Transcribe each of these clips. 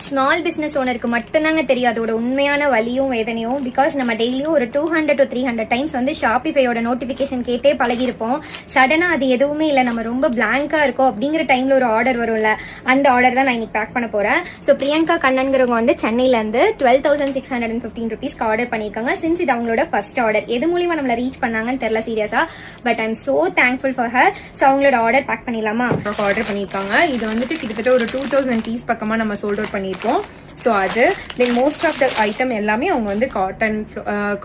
Small business ஓனருக்கு மட்டும்தாங்க தெரியும் அதோட உண்மையான வலியும் வேதனையும். பிகாஸ் நம்ம டெய்லியும் ஒரு 200 to 300 டைம்ஸ் வந்து ஷாப்பிஃபையோட நோட்டிபிகேஷன் கேட்டே பழகிருப்போம். சடனா அது எதுவுமே இல்லை, நம்ம ரொம்ப பிளாங்கா இருக்கோம் அப்படிங்கிற டைம்ல ஒரு ஆர்டர் வரும்ல, அந்த ஆர்டர் தான் நான் இன்னைக்கு பேக் பண்ண போறேன். ஸோ பிரியங்கா கண்ணன்கிறவங்க வந்து சென்னையில இருந்து 12,615 ருபீஸ்க்கு ஆர்டர் பண்ணிருக்காங்க. சின்ஸ் இது அவங்களோட ஃபர்ஸ்ட் ஆர்டர், எது மூலியமா நம்மள ரீச் பண்ணாங்கன்னு தெரியல சீரியஸா, but I am so thankful for her. So அவங்களோட ஆர்டர் பேக் பண்ணிடலாமா? ஆர்டர் பண்ணிருக்காங்க. இது வந்துட்டு கிட்டத்தட்ட ஒரு 2000 பீஸ் பக்கமா நம்ம சோல்ட் அவுட் பண்ணிருக்கோம். ஸோ அது தென் மோஸ்ட் ஆஃப் த ஐட்டம் எல்லாமே அவங்க வந்து காட்டன்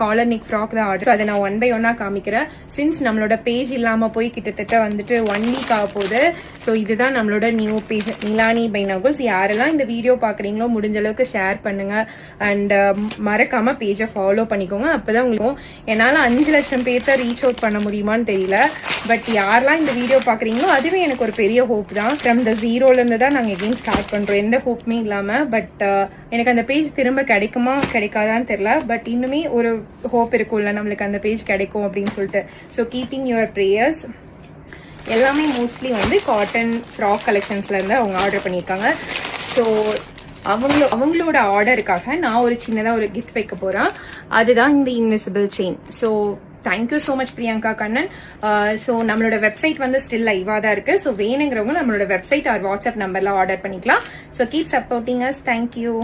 காலர் நெக் ஃப்ராக் தான் ஆர்டர். அதை நான் 1 by 1 காமிக்கிறேன். சின்ஸ் நம்மளோட பேஜ் இல்லாம போய் கிட்டத்தட்ட வந்துட்டு 1 வீக் ஆக போகுது. ஸோ இதுதான் நம்மளோட நியூ பேஜ், நிலானி பை நகுல்ஸ். யாரெல்லாம் இந்த வீடியோ பாக்குறீங்களோ முடிஞ்ச அளவுக்கு ஷேர் பண்ணுங்க அண்ட் மறக்காம பேஜை ஃபாலோ பண்ணிக்கோங்க. அப்பதான் உங்களுக்கு, என்னால 5 லட்சம் பேர்த்த ரீச் அவுட் பண்ண முடியுமான்னு தெரியல, பட் யாரெல்லாம் இந்த வீடியோ பாக்குறீங்களோ அதுவே எனக்கு ஒரு பெரிய ஹோப் தான். ஃப்ரம் த ஜீரோல இருந்து தான் நாங்க எகைன் ஸ்டார்ட் பண்றோம், எந்த ஹோப்புமே இல்லாம. பட் எனக்கு அந்த பேஜ் திரும்ப கிடைக்குமா கிடைக்காதான்னு தெரியல, பட் இன்னுமே ஒரு ஹோப் இருக்கும்ல நம்மளுக்கு அந்த பேஜ் கிடைக்கும் அப்படின்னு சொல்லிட்டு. So keeping your prayers. எல்லாமே மோஸ்ட்லி வந்து காட்டன் ஃப்ராக் கலெக்ஷன்ஸ்ல இருந்து அவங்க ஆர்டர் பண்ணியிருக்காங்க. ஸோ அவங்களோட ஆர்டருக்காக நான் ஒரு சின்னதாக ஒரு கிஃப்ட் வைக்க போறேன், அதுதான் இந்த invisible chain. So thank you so much Priyanka Kannan. So நம்மளோட வெப்சைட் வந்து ஸ்டில் லைவா தான் இருக்கு. ஸோ வேணுங்கிறவங்க நம்மளோட வெப்சைட் ஆர் வாட்ஸ்அப் நம்பர்ல ஆர்டர் பண்ணிக்கலாம். So keep supporting us. Thank you.